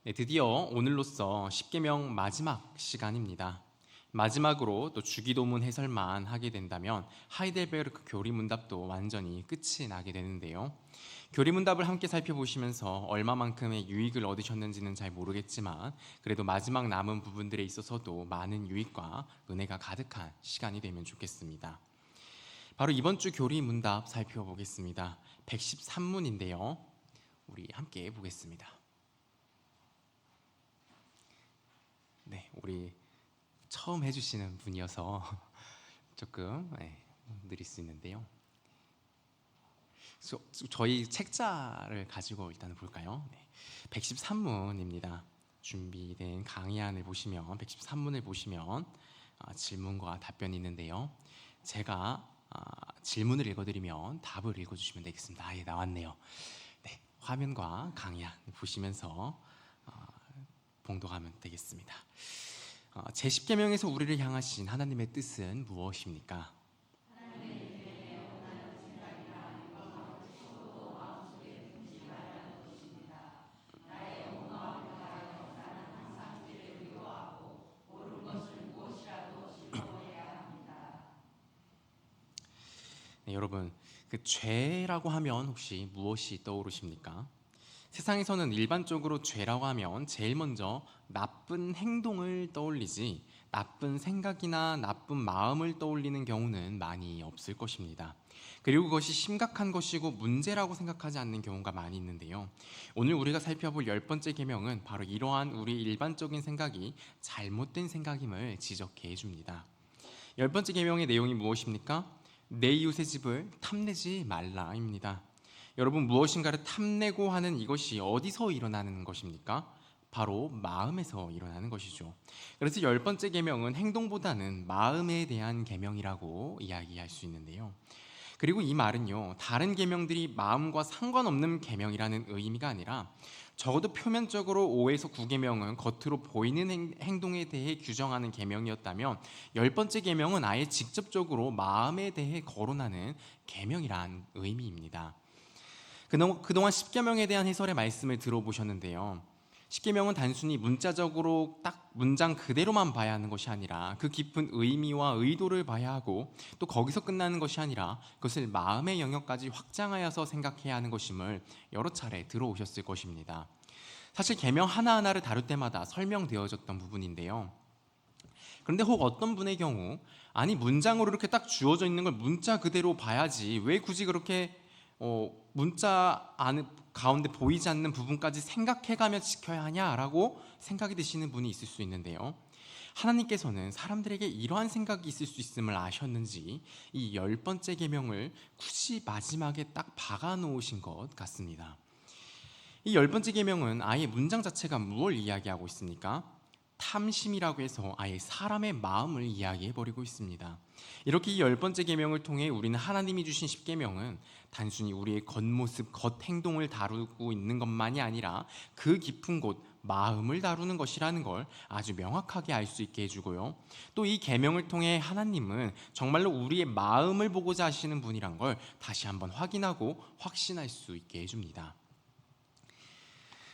네, 드디어 오늘로써 십계명 마지막 시간입니다. 마지막으로 또 주기도문 해설만 하게 된다면 하이델베르크 교리문답도 완전히 끝이 나게 되는데요. 교리문답을 함께 살펴보시면서 얼마만큼의 유익을 얻으셨는지는 잘 모르겠지만 그래도 마지막 남은 부분들에 있어서도 많은 유익과 은혜가 가득한 시간이 되면 좋겠습니다. 바로 이번 주 교리문답 살펴보겠습니다. 113문인데요. 우리 함께 보겠습니다. 네, 우리 처음 해주시는 분이어서 조금 느릴 수 있는데요. 저희 책자를 가지고 일단 볼까요? 네, 113문입니다. 준비된 강의안을 보시면 113문을 보시면 질문과 답변이 있는데요. 제가 질문을 읽어드리면 답을 읽어주시면 되겠습니다. 예, 나왔네요. 네, 화면과 강의안 보시면서 봉독하면 되겠습니다. 제10계명에서 우리를 향하신 하나님의 뜻은 무엇입니까? 네, 여러분, 그 죄라고 하면 혹시 무엇이 떠오르십니까? 세상에서는 일반적으로 죄라고 하면 제일 먼저 나쁜 행동을 떠올리지 나쁜 생각이나 나쁜 마음을 떠올리는 경우는 많이 없을 것입니다. 그리고 그것이 심각한 것이고 문제라고 생각하지 않는 경우가 많이 있는데요. 오늘 우리가 살펴볼 10번째 계명은 바로 이러한 우리 일반적인 생각이 잘못된 생각임을 지적해 줍니다. 10번째 계명의 내용이 무엇입니까? 내 이웃의 집을 탐내지 말라입니다. 여러분, 무엇인가를 탐내고 하는 이것이 어디서 일어나는 것입니까? 바로 마음에서 일어나는 것이죠. 그래서 10번째 계명은 행동보다는 마음에 대한 계명이라고 이야기할 수 있는데요. 그리고 이 말은요, 다른 계명들이 마음과 상관없는 계명이라는 의미가 아니라 적어도 표면적으로 5에서 9계명은 겉으로 보이는 행동에 대해 규정하는 계명이었다면 10번째 계명은 아예 직접적으로 마음에 대해 거론하는 계명이란 의미입니다. 그동안 십계명에 대한 해설의 말씀을 들어보셨는데요. 십계명은 단순히 문자적으로 딱 문장 그대로만 봐야 하는 것이 아니라 그 깊은 의미와 의도를 봐야 하고 또 거기서 끝나는 것이 아니라 그것을 마음의 영역까지 확장하여서 생각해야 하는 것임을 여러 차례 들어오셨을 것입니다. 사실 계명 하나하나를 다룰 때마다 설명되어졌던 부분인데요. 그런데 혹 어떤 분의 경우 아니 문장으로 이렇게 딱 주어져 있는 걸 문자 그대로 봐야지 왜 굳이 그렇게 문자 가운데 보이지 않는 부분까지 생각해가며 지켜야 하냐라고 생각이 드시는 분이 있을 수 있는데요. 하나님께서는 사람들에게 이러한 생각이 있을 수 있음을 아셨는지 이 10번째 계명을 굳이 마지막에 딱 박아 놓으신 것 같습니다. 이 10번째 계명은 아예 문장 자체가 무엇을 이야기하고 있습니까? 탐심이라고 해서 아예 사람의 마음을 이야기해버리고 있습니다. 이렇게 이 10번째 계명을 통해 우리는 하나님이 주신 10계명은 단순히 우리의 겉모습, 겉행동을 다루고 있는 것만이 아니라 그 깊은 곳, 마음을 다루는 것이라는 걸 아주 명확하게 알 수 있게 해주고요. 또 이 계명을 통해 하나님은 정말로 우리의 마음을 보고자 하시는 분이란 걸 다시 한번 확인하고 확신할 수 있게 해줍니다.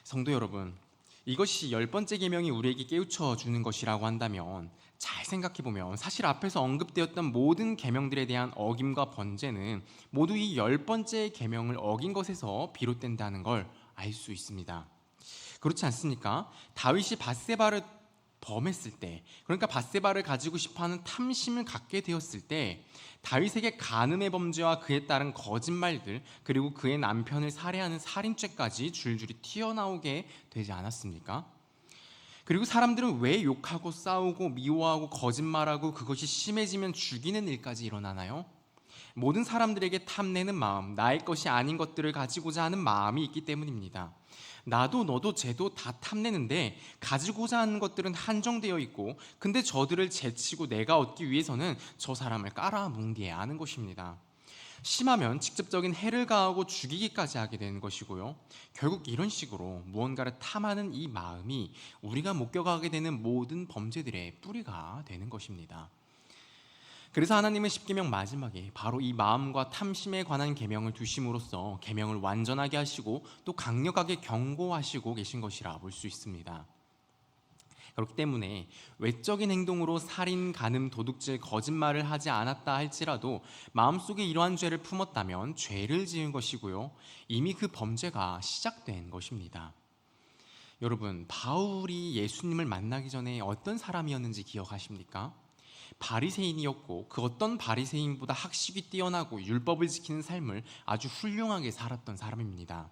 성도 여러분, 이것이 10번째 계명이 우리에게 깨우쳐 주는 것이라고 한다면 잘 생각해보면 사실 앞에서 언급되었던 모든 계명들에 대한 어김과 번제는 모두 이 10번째 계명을 어긴 것에서 비롯된다는 걸 알 수 있습니다. 그렇지 않습니까? 다윗이 밧세바를 범했을 때, 그러니까 밧세바를 가지고 싶어하는 탐심을 갖게 되었을 때 다윗에게 간음의 범죄와 그에 따른 거짓말들, 그리고 그의 남편을 살해하는 살인죄까지 줄줄이 튀어나오게 되지 않았습니까? 그리고 사람들은 왜 욕하고 싸우고 미워하고 거짓말하고 그것이 심해지면 죽이는 일까지 일어나나요? 모든 사람들에게 탐내는 마음, 나의 것이 아닌 것들을 가지고자 하는 마음이 있기 때문입니다. 나도 너도 쟤도 다 탐내는데 가지고자 하는 것들은 한정되어 있고, 근데 저들을 제치고 내가 얻기 위해서는 저 사람을 깔아뭉개야 하는 것입니다. 심하면 직접적인 해를 가하고 죽이기까지 하게 되는 것이고요. 결국 이런 식으로 무언가를 탐하는 이 마음이 우리가 목격하게 되는 모든 범죄들의 뿌리가 되는 것입니다. 그래서 하나님은 십계명 마지막에 바로 이 마음과 탐심에 관한 계명을 두심으로써 계명을 완전하게 하시고 또 강력하게 경고하시고 계신 것이라 볼 수 있습니다. 그렇기 때문에 외적인 행동으로 살인, 간음, 도둑질, 거짓말을 하지 않았다 할지라도 마음속에 이러한 죄를 품었다면 죄를 지은 것이고요, 이미 그 범죄가 시작된 것입니다. 여러분, 바울이 예수님을 만나기 전에 어떤 사람이었는지 기억하십니까? 바리새인이었고 그 어떤 바리새인보다 학식이 뛰어나고 율법을 지키는 삶을 아주 훌륭하게 살았던 사람입니다.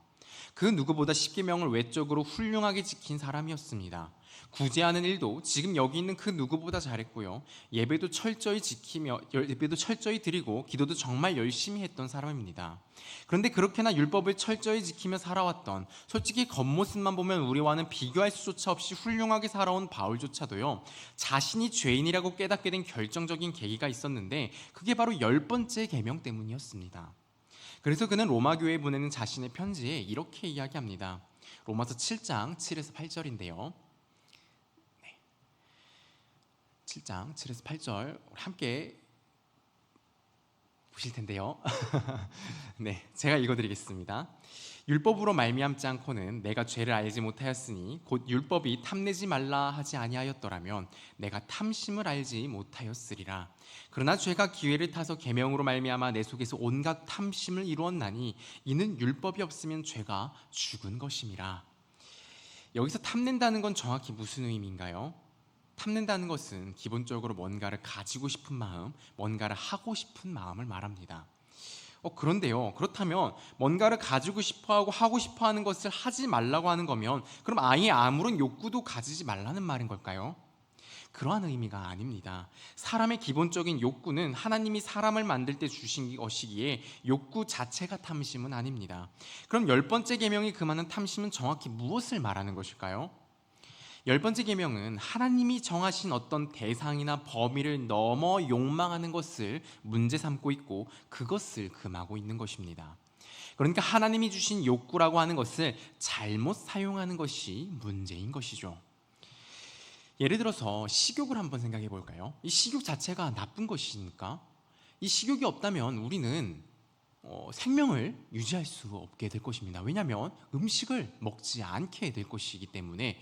그 누구보다 십계명을 외적으로 훌륭하게 지킨 사람이었습니다. 구제하는 일도 지금 여기 있는 그 누구보다 잘했고요, 예배도 철저히 지키며 예배도 철저히 드리고 기도도 정말 열심히 했던 사람입니다. 그런데 그렇게나 율법을 철저히 지키며 살아왔던, 솔직히 겉모습만 보면 우리와는 비교할 수조차 없이 훌륭하게 살아온 바울조차도요, 자신이 죄인이라고 깨닫게 된 결정적인 계기가 있었는데 그게 바로 10번째 계명 때문이었습니다. 그래서 그는 로마 교회에 보내는 자신의 편지에 이렇게 이야기합니다. 로마서 7장 7에서 8절인데요. 7장 7에서 8절 함께 보실 텐데요. 네, 제가 읽어드리겠습니다. 율법으로 말미암지 않고는 내가 죄를 알지 못하였으니 곧 율법이 탐내지 말라 하지 아니하였더라면 내가 탐심을 알지 못하였으리라. 그러나 죄가 기회를 타서 계명으로 말미암아 내 속에서 온갖 탐심을 이루었나니 이는 율법이 없으면 죄가 죽은 것임이라. 여기서 탐낸다는 건 정확히 무슨 의미인가요? 탐낸다는 것은 기본적으로 뭔가를 가지고 싶은 마음, 뭔가를 하고 싶은 마음을 말합니다. 그런데요, 그렇다면 뭔가를 가지고 싶어하고 하고 싶어하는 것을 하지 말라고 하는 거면 그럼 아예 아무런 욕구도 가지지 말라는 말인 걸까요? 그러한 의미가 아닙니다. 사람의 기본적인 욕구는 하나님이 사람을 만들 때 주신 것이기에 욕구 자체가 탐심은 아닙니다. 그럼 10번째 계명이 금하는 탐심은 정확히 무엇을 말하는 것일까요? 10번째 계명은 하나님이 정하신 어떤 대상이나 범위를 넘어 욕망하는 것을 문제 삼고 있고 그것을 금하고 있는 것입니다. 그러니까 하나님이 주신 욕구라고 하는 것을 잘못 사용하는 것이 문제인 것이죠. 예를 들어서 식욕을 한번 생각해 볼까요? 이 식욕 자체가 나쁜 것이니까 이 식욕이 없다면 우리는 생명을 유지할 수 없게 될 것입니다. 왜냐하면 음식을 먹지 않게 될 것이기 때문에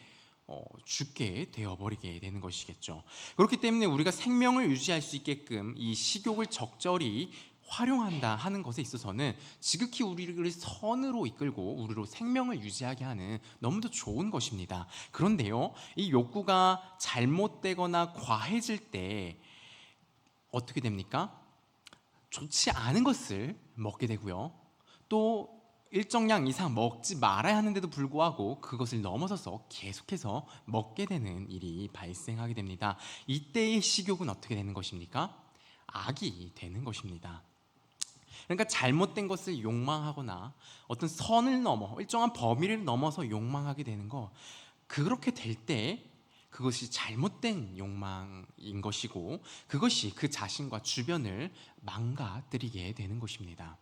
죽게 되어버리게 되는 것이겠죠. 그렇기 때문에 우리가 생명을 유지할 수 있게끔 이 식욕을 적절히 활용한다 하는 것에 있어서는 지극히 우리를 선으로 이끌고 우리로 생명을 유지하게 하는 너무도 좋은 것입니다. 그런데요, 이 욕구가 잘못되거나 과해질 때 어떻게 됩니까? 좋지 않은 것을 먹게 되고요, 또 일정량 이상 먹지 말아야 하는데도 불구하고 그것을 넘어서서 계속해서 먹게 되는 일이 발생하게 됩니다. 이때의 식욕은 어떻게 되는 것입니까? 악이 되는 것입니다. 그러니까 잘못된 것을 욕망하거나 어떤 선을 넘어 일정한 범위를 넘어서 욕망하게 되는 거, 그렇게 될 때 그것이 잘못된 욕망인 것이고 그것이 그 자신과 주변을 망가뜨리게 되는 것입니다.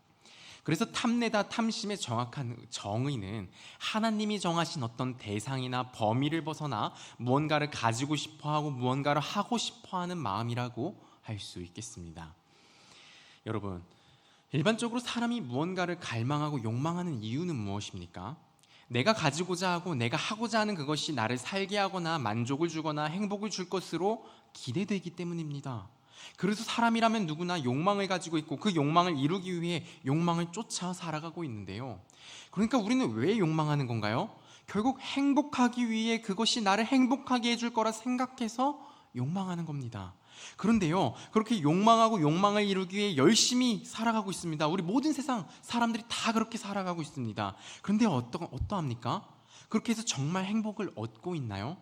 그래서 탐내다 탐심의 정확한 정의는 하나님이 정하신 어떤 대상이나 범위를 벗어나 무언가를 가지고 싶어하고 무언가를 하고 싶어하는 마음이라고 할 수 있겠습니다. 여러분, 일반적으로 사람이 무언가를 갈망하고 욕망하는 이유는 무엇입니까? 내가 가지고자 하고 내가 하고자 하는 그것이 나를 살게 하거나 만족을 주거나 행복을 줄 것으로 기대되기 때문입니다. 그래서 사람이라면 누구나 욕망을 가지고 있고 그 욕망을 이루기 위해 욕망을 쫓아 살아가고 있는데요. 그러니까 우리는 왜 욕망하는 건가요? 결국 행복하기 위해 그것이 나를 행복하게 해줄 거라 생각해서 욕망하는 겁니다. 그런데요, 그렇게 욕망하고 욕망을 이루기 위해 열심히 살아가고 있습니다. 우리 모든 세상 사람들이 다 그렇게 살아가고 있습니다. 그런데 어떠합니까? 그렇게 해서 정말 행복을 얻고 있나요?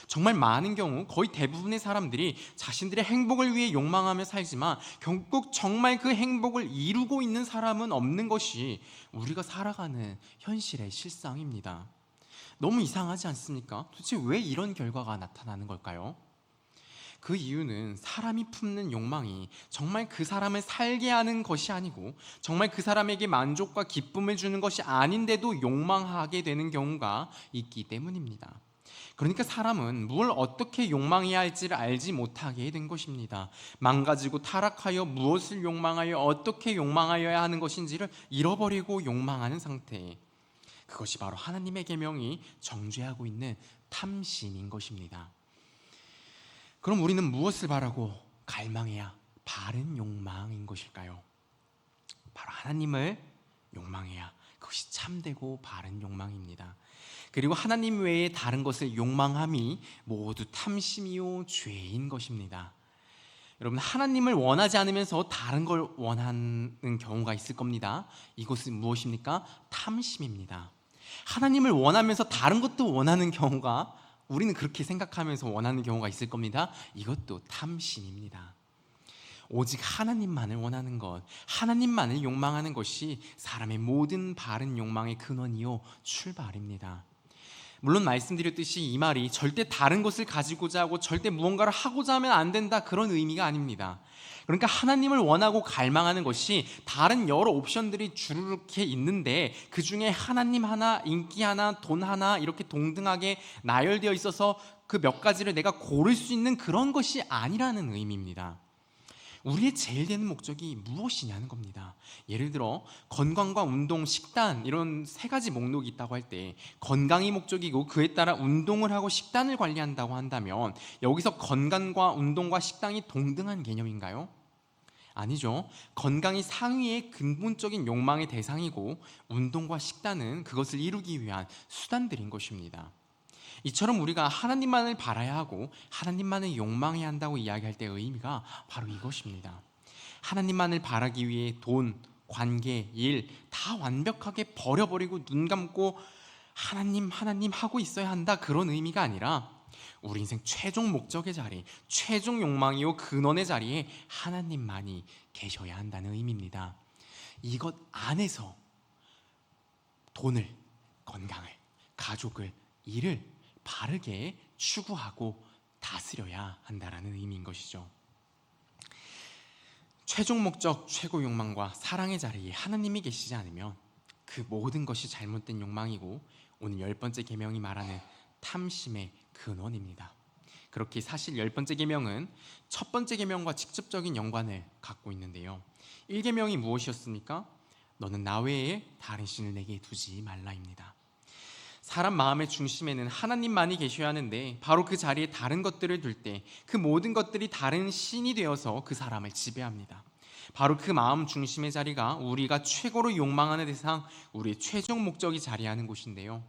정말 많은 경우 거의 대부분의 사람들이 자신들의 행복을 위해 욕망하며 살지만 결국 정말 그 행복을 이루고 있는 사람은 없는 것이 우리가 살아가는 현실의 실상입니다. 너무 이상하지 않습니까? 도대체 왜 이런 결과가 나타나는 걸까요? 그 이유는 사람이 품는 욕망이 정말 그 사람을 살게 하는 것이 아니고 정말 그 사람에게 만족과 기쁨을 주는 것이 아닌데도 욕망하게 되는 경우가 있기 때문입니다. 그러니까 사람은 뭘 어떻게 용망해야 할지를 알지 못하게 된 것입니다. 망가지고 타락하여 무엇을 용망하여 어떻게 용망하여야 하는 것인지를 잃어버리고 용망하는 상태. 그것이 바로 하나님의 계명이 정죄하고 있는 탐심인 것입니다. 그럼 우리는 무엇을 바라고 갈망해야 바른 욕망인 것일까요? 바로 하나님을 욕망해야 그것이 참되고 바른 욕망입니다. 그리고 하나님 외에 다른 것을 욕망함이 모두 탐심이요 죄인 것입니다. 여러분, 하나님을 원하지 않으면서 다른 걸 원하는 경우가 있을 겁니다. 이것은 무엇입니까? 탐심입니다. 하나님을 원하면서 다른 것도 원하는 경우가, 우리는 그렇게 생각하면서 원하는 경우가 있을 겁니다. 이것도 탐심입니다. 오직 하나님만을 원하는 것, 하나님만을 욕망하는 것이 사람의 모든 바른 욕망의 근원이요 출발입니다. 물론 말씀드렸듯이 이 말이 절대 다른 것을 가지고자 하고 절대 무언가를 하고자 하면 안 된다, 그런 의미가 아닙니다. 그러니까 하나님을 원하고 갈망하는 것이 다른 여러 옵션들이 주르륵해 있는데 그 중에 하나님 하나, 인기 하나, 돈 하나 이렇게 동등하게 나열되어 있어서 그 몇 가지를 내가 고를 수 있는 그런 것이 아니라는 의미입니다. 우리의 제일 되는 목적이 무엇이냐는 겁니다. 예를 들어 건강과 운동, 식단 이런 세 가지 목록이 있다고 할 때 건강이 목적이고 그에 따라 운동을 하고 식단을 관리한다고 한다면 여기서 건강과 운동과 식단이 동등한 개념인가요? 아니죠. 건강이 상위의 근본적인 욕망의 대상이고 운동과 식단은 그것을 이루기 위한 수단들인 것입니다. 이처럼 우리가 하나님만을 바라야 하고 하나님만을 욕망해야 한다고 이야기할 때의 의미가 바로 이것입니다. 하나님만을 바라기 위해 돈, 관계, 일 다 완벽하게 버려버리고 눈 감고 하나님 하고 있어야 한다, 그런 의미가 아니라 우리 인생 최종 목적의 자리, 최종 욕망이요 근원의 자리에 하나님만이 계셔야 한다는 의미입니다. 이것 안에서 돈을, 건강을, 가족을, 일을 바르게 추구하고 다스려야 한다라는 의미인 것이죠. 최종 목적, 최고 욕망과 사랑의 자리에 하나님이 계시지 않으면 그 모든 것이 잘못된 욕망이고 오늘 10번째 계명이 말하는 탐심의 근원입니다. 그렇게 사실 10번째 계명은 첫 번째 계명과 직접적인 연관을 갖고 있는데요. 1계명이 무엇이었습니까? 너는 나 외에 다른 신을 내게 두지 말라입니다. 사람 마음의 중심에는 하나님만이 계셔야 하는데 바로 그 자리에 다른 것들을 둘 때 그 모든 것들이 다른 신이 되어서 그 사람을 지배합니다. 바로 그 마음 중심의 자리가 우리가 최고로 욕망하는 대상, 우리의 최종 목적이 자리하는 곳인데요.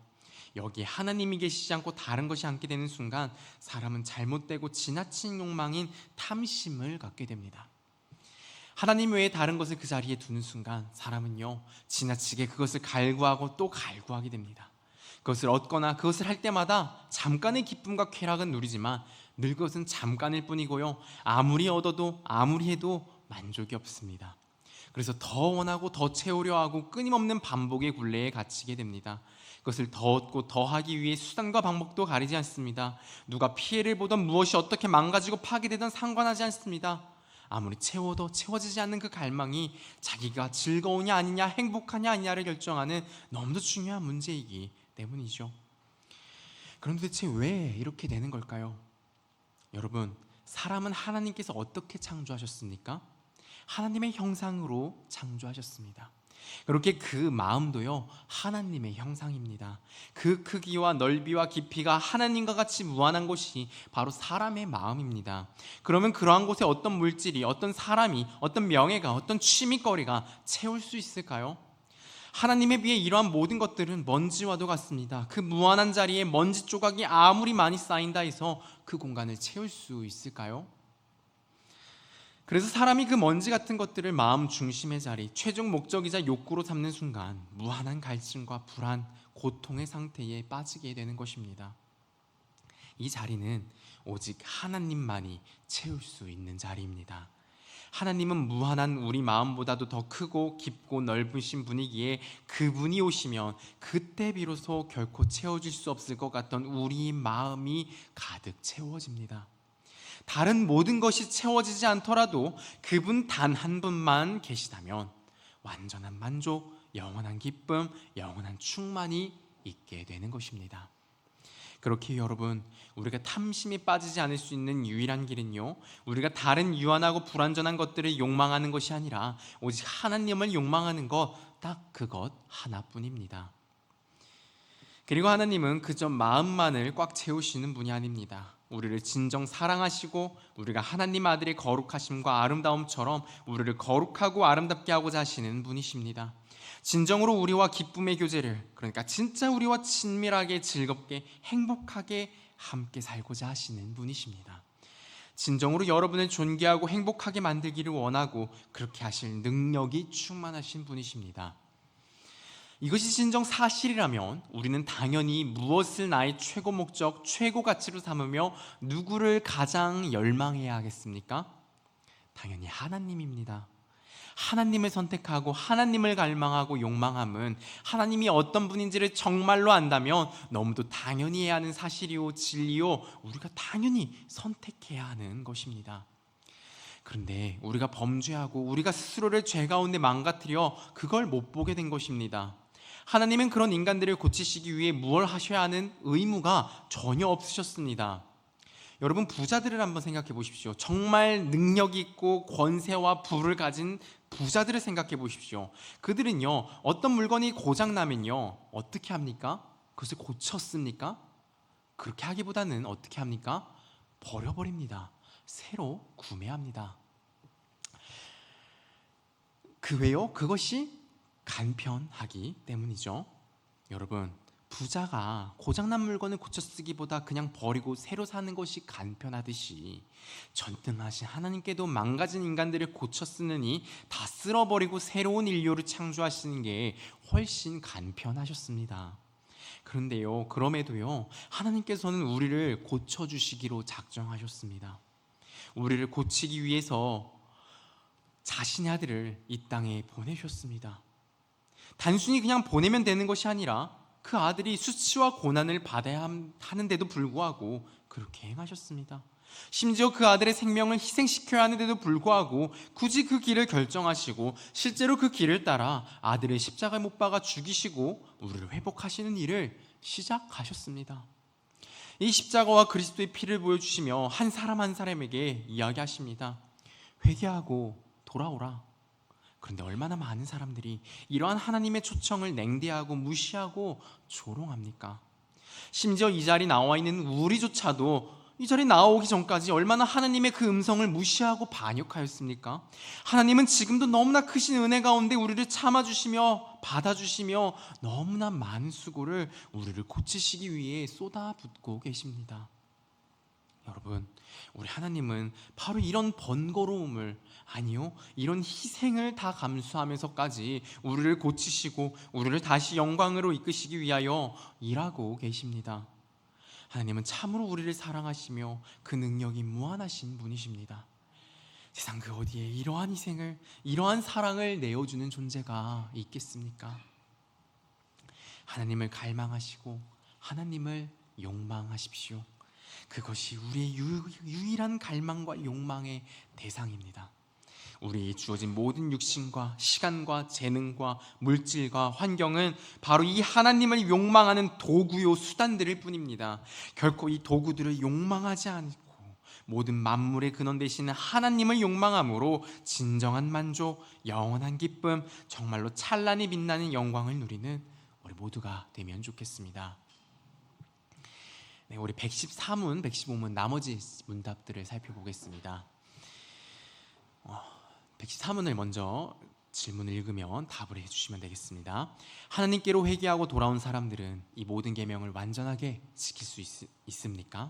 여기에 하나님이 계시지 않고 다른 것이 앉게 되는 순간 사람은 잘못되고 지나친 욕망인 탐심을 갖게 됩니다. 하나님 외에 다른 것을 그 자리에 두는 순간 사람은요 지나치게 그것을 갈구하고 또 갈구하게 됩니다. 그것을 얻거나 그것을 할 때마다 잠깐의 기쁨과 쾌락은 누리지만 늘 그것은 잠깐일 뿐이고요, 아무리 얻어도 아무리 해도 만족이 없습니다. 그래서 더 원하고 더 채우려 하고 끊임없는 반복의 굴레에 갇히게 됩니다. 그것을 더 얻고 더 하기 위해 수단과 방법도 가리지 않습니다. 누가 피해를 보던 무엇이 어떻게 망가지고 파괴되든 상관하지 않습니다. 아무리 채워도 채워지지 않는 그 갈망이 자기가 즐거우냐 아니냐, 행복하냐 아니냐를 결정하는 너무도 중요한 문제이기 때문이죠. 그럼 도대체 왜 이렇게 되는 걸까요? 여러분, 사람은 하나님께서 어떻게 창조하셨습니까? 하나님의 형상으로 창조하셨습니다. 그렇게 그 마음도요 하나님의 형상입니다. 그 크기와 넓이와 깊이가 하나님과 같이 무한한 곳이 바로 사람의 마음입니다. 그러면 그러한 곳에 어떤 물질이, 어떤 사람이, 어떤 명예가, 어떤 취미거리가 채울 수 있을까요? 하나님에 비해 이러한 모든 것들은 먼지와도 같습니다. 그 무한한 자리에 먼지 조각이 아무리 많이 쌓인다 해서 그 공간을 채울 수 있을까요? 그래서 사람이 그 먼지 같은 것들을 마음 중심의 자리, 최종 목적이자 욕구로 삼는 순간 무한한 갈증과 불안, 고통의 상태에 빠지게 되는 것입니다. 이 자리는 오직 하나님만이 채울 수 있는 자리입니다. 하나님은 무한한 우리 마음보다도 더 크고 깊고 넓으신 분이기에 그분이 오시면 그때 비로소 결코 채워질 수 없을 것 같던 우리 마음이 가득 채워집니다. 다른 모든 것이 채워지지 않더라도 그분 단 한 분만 계시다면 완전한 만족, 영원한 기쁨, 영원한 충만이 있게 되는 것입니다. 그렇게 여러분, 우리가 탐심에 빠지지 않을 수 있는 유일한 길은요, 우리가 다른 유한하고 불완전한 것들을 욕망하는 것이 아니라 오직 하나님을 욕망하는 것, 딱 그것 하나뿐입니다. 그리고 하나님은 그저 마음만을 꽉 채우시는 분이 아닙니다. 우리를 진정 사랑하시고 우리가 하나님 아들의 거룩하심과 아름다움처럼 우리를 거룩하고 아름답게 하고자 하시는 분이십니다. 진정으로 우리와 기쁨의 교제를, 그러니까 진짜 우리와 친밀하게 즐겁게 행복하게 함께 살고자 하시는 분이십니다. 진정으로 여러분을 존귀하고 행복하게 만들기를 원하고 그렇게 하실 능력이 충만하신 분이십니다. 이것이 진정 사실이라면 우리는 당연히 무엇을 나의 최고 목적, 최고 가치로 삼으며 누구를 가장 열망해야 하겠습니까? 당연히 하나님입니다. 하나님을 선택하고 하나님을 갈망하고 욕망함은 하나님이 어떤 분인지를 정말로 안다면 너무도 당연히 해야 하는 사실이요 진리요 우리가 당연히 선택해야 하는 것입니다. 그런데 우리가 범죄하고 우리가 스스로를 죄 가운데 망가뜨려 그걸 못 보게 된 것입니다. 하나님은 그런 인간들을 고치시기 위해 무엇을 하셔야 하는 의무가 전혀 없으셨습니다. 여러분, 부자들을 한번 생각해 보십시오. 정말 능력 있고 권세와 부를 가진 부자들을 생각해 보십시오. 그들은요, 어떤 물건이 고장나면요 어떻게 합니까? 그것을 고쳤습니까? 그렇게 하기보다는 어떻게 합니까? 버려버립니다. 새로 구매합니다. 왜요? 그것이 간편하기 때문이죠. 여러분, 부자가 고장난 물건을 고쳐 쓰기보다 그냥 버리고 새로 사는 것이 간편하듯이 전능하신 하나님께도 망가진 인간들을 고쳐 쓰느니 다 쓸어버리고 새로운 인류를 창조하시는 게 훨씬 간편하셨습니다. 그런데요, 그럼에도요, 하나님께서는 우리를 고쳐주시기로 작정하셨습니다. 우리를 고치기 위해서 자신의 아들을 이 땅에 보내셨습니다. 단순히 그냥 보내면 되는 것이 아니라 그 아들이 수치와 고난을 받아야 하는데도 불구하고 그렇게 행하셨습니다. 심지어 그 아들의 생명을 희생시켜야 하는데도 불구하고 굳이 그 길을 결정하시고 실제로 그 길을 따라 아들을 십자가에 못 박아 죽이시고 우리를 회복하시는 일을 시작하셨습니다. 이 십자가와 그리스도의 피를 보여주시며 한 사람 한 사람에게 이야기하십니다. 회개하고 돌아오라. 그런데 얼마나 많은 사람들이 이러한 하나님의 초청을 냉대하고 무시하고 조롱합니까? 심지어 이 자리에 나와 있는 우리조차도 이 자리에 나오기 전까지 얼마나 하나님의 그 음성을 무시하고 반역하였습니까? 하나님은 지금도 너무나 크신 은혜 가운데 우리를 참아주시며 받아주시며 너무나 많은 수고를 우리를 고치시기 위해 쏟아붓고 계십니다. 여러분, 우리 하나님은 바로 이런 번거로움을, 아니요, 이런 희생을 다 감수하면서까지 우리를 고치시고 우리를 다시 영광으로 이끄시기 위하여 일하고 계십니다. 하나님은 참으로 우리를 사랑하시며 그 능력이 무한하신 분이십니다. 세상 그 어디에 이러한 희생을, 이러한 사랑을 내어주는 존재가 있겠습니까? 하나님을 갈망하시고 하나님을 욕망하십시오. 그것이 우리의 유일한 갈망과 욕망의 대상입니다. 우리에게 주어진 모든 육신과 시간과 재능과 물질과 환경은 바로 이 하나님을 욕망하는 도구요 수단들일 뿐입니다. 결코 이 도구들을 욕망하지 않고 모든 만물의 근원 되시는 하나님을 욕망함으로 진정한 만족, 영원한 기쁨, 정말로 찬란히 빛나는 영광을 누리는 우리 모두가 되면 좋겠습니다. 네, 우리 114문, 115문 나머지 문답들을 살펴보겠습니다. 114문을 먼저 질문을 읽으면 답을 해주시면 되겠습니다. 하나님께로 회개하고 돌아온 사람들은 이 모든 계명을 완전하게 지킬 수 있습니까?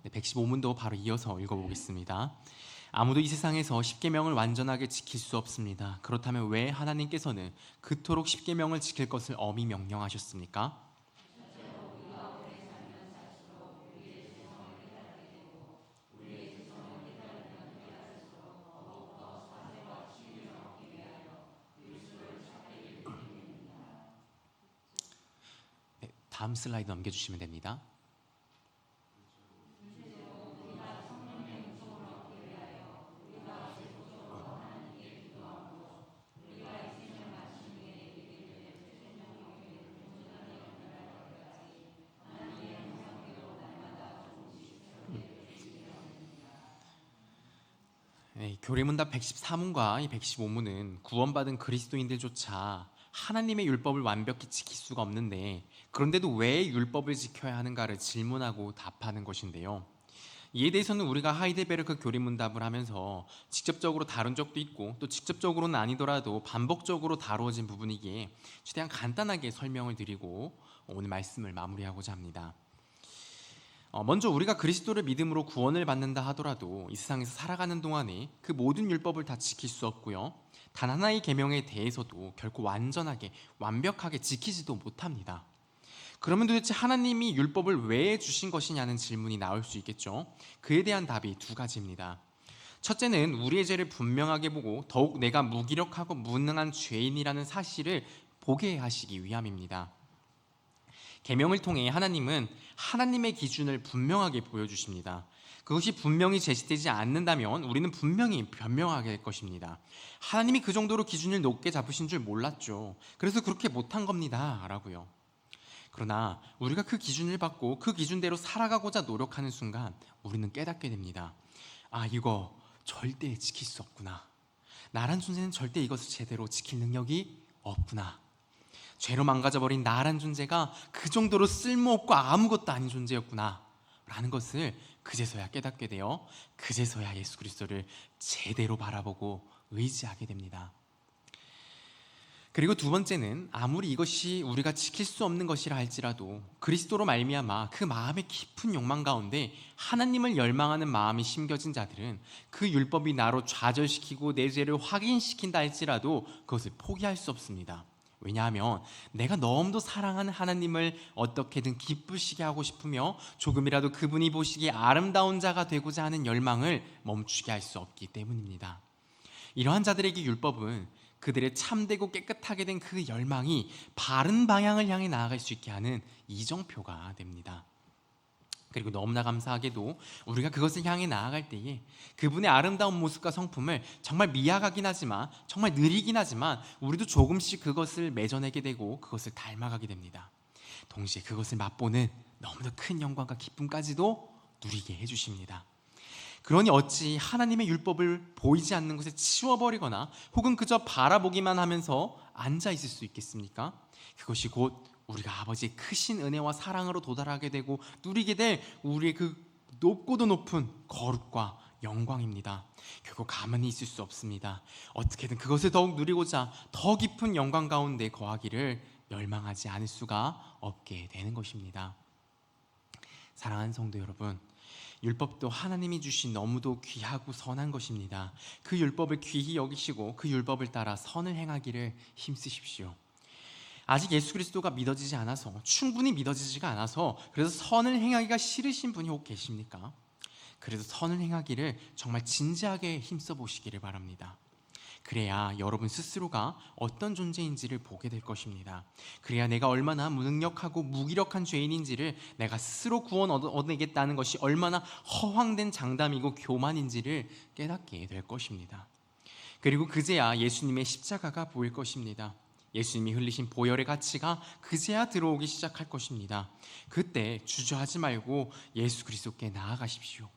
네, 115문도 바로 이어서 읽어보겠습니다. 아무도 이 세상에서 십계명을 완전하게 지킬 수 없습니다. 그렇다면 왜 하나님께서는 그토록 십계명을 지킬 것을 엄히 명령하셨습니까? 다음 슬라이드 넘겨주시면 됩니다. 네, 교리문답 114문과 이 115문은 구원받은 그리스도인들조차 하나님의 율법을 완벽히 지킬 수가 없는데, 그런데도 왜 율법을 지켜야 하는가를 질문하고 답하는 것인데요. 이에 대해서는 우리가 하이델베르크 교리문답을 하면서 직접적으로 다룬 적도 있고, 또 직접적으로는 아니더라도 반복적으로 다루어진 부분이기에 최대한 간단하게 설명을 드리고 오늘 말씀을 마무리하고자 합니다. 먼저 우리가 그리스도를 믿음으로 구원을 받는다 하더라도 이 세상에서 살아가는 동안에 그 모든 율법을 다 지킬 수 없고요, 단 하나의 계명에 대해서도 결코 완전하게 완벽하게 지키지도 못합니다. 그러면 도대체 하나님이 율법을 왜 주신 것이냐는 질문이 나올 수 있겠죠. 그에 대한 답이 두 가지입니다. 첫째는 우리의 죄를 분명하게 보고 더욱 내가 무기력하고 무능한 죄인이라는 사실을 보게 하시기 위함입니다. 계명을 통해 하나님은 하나님의 기준을 분명하게 보여주십니다. 그것이 분명히 제시되지 않는다면 우리는 분명히 변명하게 될 것입니다. 하나님이 그 정도로 기준을 높게 잡으신 줄 몰랐죠. 그래서 그렇게 못한 겁니다 라고요. 그러나 우리가 그 기준을 받고 그 기준대로 살아가고자 노력하는 순간 우리는 깨닫게 됩니다. 아, 이거 절대 지킬 수 없구나. 나란 존재는 절대 이것을 제대로 지킬 능력이 없구나. 죄로 망가져버린 나란 존재가 그 정도로 쓸모없고 아무것도 아닌 존재였구나 라는 것을 그제서야 깨닫게 되어 그제서야 예수 그리스도를 제대로 바라보고 의지하게 됩니다. 그리고 두 번째는 아무리 이것이 우리가 지킬 수 없는 것이라 할지라도 그리스도로 말미암아 그 마음의 깊은 욕망 가운데 하나님을 열망하는 마음이 심겨진 자들은 그 율법이 나로 좌절시키고 내 죄를 확인시킨다 할지라도 그것을 포기할 수 없습니다. 왜냐하면 내가 너무도 사랑하는 하나님을 어떻게든 기쁘시게 하고 싶으며 조금이라도 그분이 보시기에 아름다운 자가 되고자 하는 열망을 멈추게 할 수 없기 때문입니다. 이러한 자들에게 율법은 그들의 참되고 깨끗하게 된 그 열망이 바른 방향을 향해 나아갈 수 있게 하는 이정표가 됩니다. 그리고 너무나 감사하게도 우리가 그것을 향해 나아갈 때에 그분의 아름다운 모습과 성품을 정말 미약하긴 하지만, 정말 느리긴 하지만 우리도 조금씩 그것을 맺어내게 되고 그것을 닮아가게 됩니다. 동시에 그것을 맛보는 너무나 큰 영광과 기쁨까지도 누리게 해주십니다. 그러니 어찌 하나님의 율법을 보이지 않는 곳에 치워버리거나 혹은 그저 바라보기만 하면서 앉아있을 수 있겠습니까? 그것이 곧 우리가 아버지의 크신 은혜와 사랑으로 도달하게 되고 누리게 될 우리의 그 높고도 높은 거룩과 영광입니다. 결국 가만히 있을 수 없습니다. 어떻게든 그것을 더욱 누리고자 더 깊은 영광 가운데 거하기를 열망하지 않을 수가 없게 되는 것입니다. 사랑하는 성도 여러분, 율법도 하나님이 주신 너무도 귀하고 선한 것입니다. 그 율법을 귀히 여기시고 그 율법을 따라 선을 행하기를 힘쓰십시오. 아직 예수 그리스도가 믿어지지 않아서, 충분히 믿어지지가 않아서 그래서 선을 행하기가 싫으신 분이 혹 계십니까? 그래서 선을 행하기를 정말 진지하게 힘써 보시기를 바랍니다. 그래야 여러분 스스로가 어떤 존재인지를 보게 될 것입니다. 그래야 내가 얼마나 무능력하고 무기력한 죄인인지를, 내가 스스로 구원 얻어내겠다는 것이 얼마나 허황된 장담이고 교만인지를 깨닫게 될 것입니다. 그리고 그제야 예수님의 십자가가 보일 것입니다. 예수님이 흘리신 보혈의 가치가 그제야 들어오기 시작할 것입니다. 그때 주저하지 말고 예수 그리스도께 나아가십시오.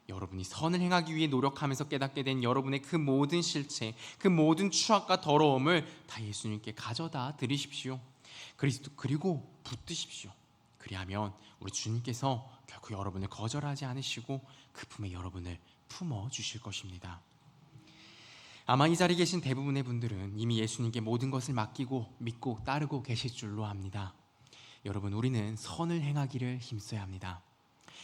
여러분이 선을 행하기 위해 노력하면서 깨닫게 된 여러분의 그 모든 실체, 그 모든 추악과 더러움을 다 예수님께 가져다 드리십시오. 그리고 붙드십시오. 그리하면 우리 주님께서 결코 여러분을 거절하지 않으시고 그 품에 여러분을 품어주실 것입니다. 아마 이 자리에 계신 대부분의 분들은 이미 예수님께 모든 것을 맡기고 믿고 따르고 계실 줄로 압니다. 여러분, 우리는 선을 행하기를 힘써야 합니다.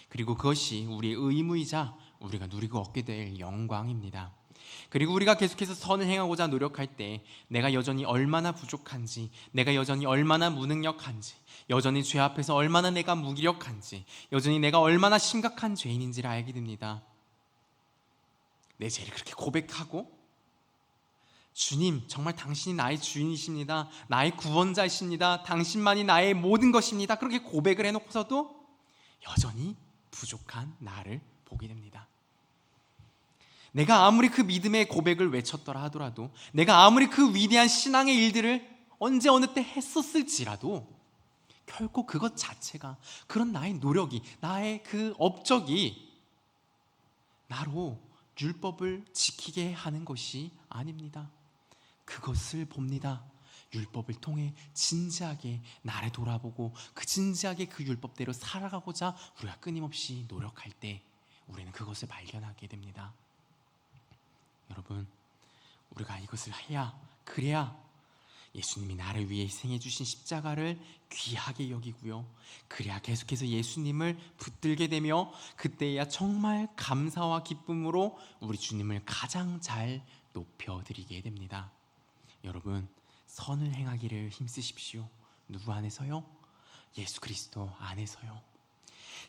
그리고 그것이 우리의 의무이자 우리가 누리고 얻게 될 영광입니다. 그리고 우리가 계속해서 선을 행하고자 노력할 때 내가 여전히 얼마나 부족한지, 내가 여전히 얼마나 무능력한지, 여전히 죄 앞에서 얼마나 내가 무기력한지, 여전히 내가 얼마나 심각한 죄인인지를 알게 됩니다. 내 죄를 그렇게 고백하고 주님, 정말 당신이 나의 주인이십니다. 나의 구원자이십니다. 당신만이 나의 모든 것입니다. 그렇게 고백을 해놓고서도 여전히 부족한 나를 보게 됩니다. 내가 아무리 그 믿음의 고백을 외쳤더라 하더라도, 내가 아무리 그 위대한 신앙의 일들을 언제 어느 때 했었을지라도 결코 그것 자체가, 그런 나의 노력이, 나의 그 업적이 나로 율법을 지키게 하는 것이 아닙니다. 그것을 봅니다. 율법을 통해 진지하게 나를 돌아보고 그 진지하게 그 율법대로 살아가고자 우리가 끊임없이 노력할 때 우리는 그것을 발견하게 됩니다. 여러분, 우리가 이것을 해야, 그래야 예수님이 나를 위해 희생해 주신 십자가를 귀하게 여기고요, 그래야 계속해서 예수님을 붙들게 되며 그때야 정말 감사와 기쁨으로 우리 주님을 가장 잘 높여드리게 됩니다. 여러분, 선을 행하기를 힘쓰십시오. 누구 안에서요? 예수 그리스도 안에서요.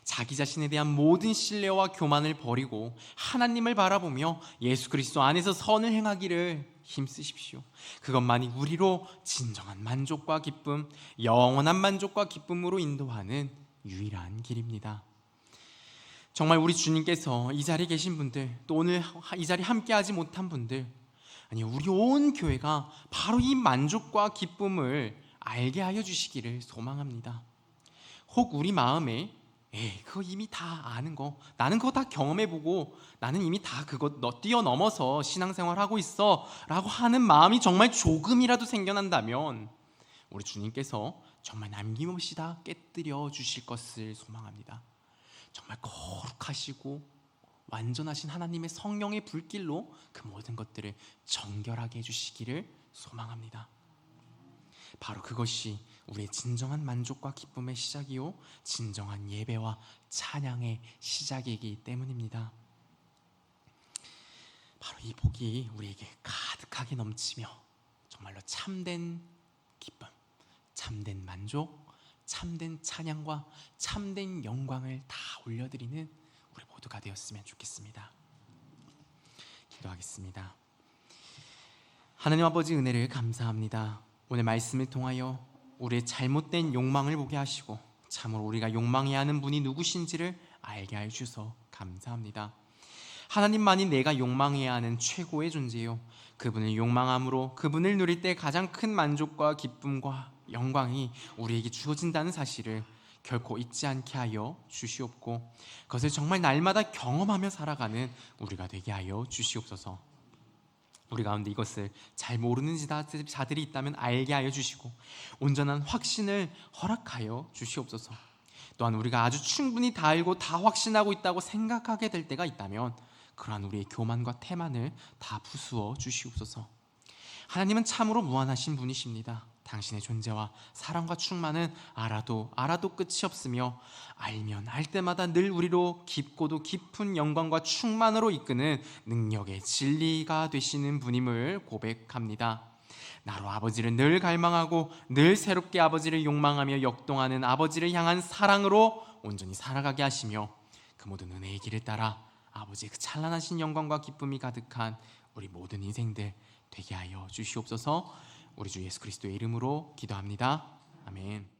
자기 자신에 대한 모든 신뢰와 교만을 버리고 하나님을 바라보며 예수 그리스도 안에서 선을 행하기를 힘쓰십시오. 그것만이 우리로 진정한 만족과 기쁨, 영원한 만족과 기쁨으로 인도하는 유일한 길입니다. 정말 우리 주님께서 이 자리에 계신 분들, 또 오늘 이 자리에 함께하지 못한 분들, 아니 우리 온 교회가 바로 이 만족과 기쁨을 알게 하여 주시기를 소망합니다. 혹 우리 마음에 그거 이미 다 아는 거, 나는 그거 다 경험해보고 나는 이미 다 그거 뛰어넘어서 신앙생활하고 있어 라고 하는 마음이 정말 조금이라도 생겨난다면 우리 주님께서 정말 남김없이 다 깨뜨려 주실 것을 소망합니다. 정말 거룩하시고 완전하신 하나님의 성령의 불길로 그 모든 것들을 정결하게 해주시기를 소망합니다. 바로 그것이 우리의 진정한 만족과 기쁨의 시작이요, 진정한 예배와 찬양의 시작이기 때문입니다. 바로 이 복이 우리에게 가득하게 넘치며 정말로 참된 기쁨, 참된 만족, 참된 찬양과 참된 영광을 다 올려드리는 우리 모두가 되었으면 좋겠습니다. 기도하겠습니다. 하나님 아버지, 은혜를 감사합니다. 오늘 말씀을 통하여 우리의 잘못된 욕망을 보게 하시고 참으로 우리가 욕망해야 하는 분이 누구신지를 알게 하여 주셔서 감사합니다. 하나님만이 내가 욕망해야 하는 최고의 존재요, 그분을 욕망함으로 그분을 누릴 때 가장 큰 만족과 기쁨과 영광이 우리에게 주어진다는 사실을 결코 잊지 않게 하여 주시옵고 그것을 정말 날마다 경험하며 살아가는 우리가 되게 하여 주시옵소서. 우리 가운데 이것을 잘 모르는 자들이 있다면 알게 하여 주시고 온전한 확신을 허락하여 주시옵소서. 또한 우리가 아주 충분히 다 알고 다 확신하고 있다고 생각하게 될 때가 있다면 그러한 우리의 교만과 태만을 다 부수어 주시옵소서. 하나님은 참으로 무한하신 분이십니다. 당신의 존재와 사랑과 충만은 알아도 끝이 없으며 알면 알 때마다 늘 우리로 깊고도 깊은 영광과 충만으로 이끄는 능력의 진리가 되시는 분임을 고백합니다. 나로 아버지를 늘 갈망하고 늘 새롭게 아버지를 욕망하며 역동하는 아버지를 향한 사랑으로 온전히 살아가게 하시며 그 모든 은혜의 길을 따라 아버지의 그 찬란하신 영광과 기쁨이 가득한 우리 모든 인생들 되게 하여 주시옵소서. 우리 주 예수 그리스도의 이름으로 기도합니다. 아멘.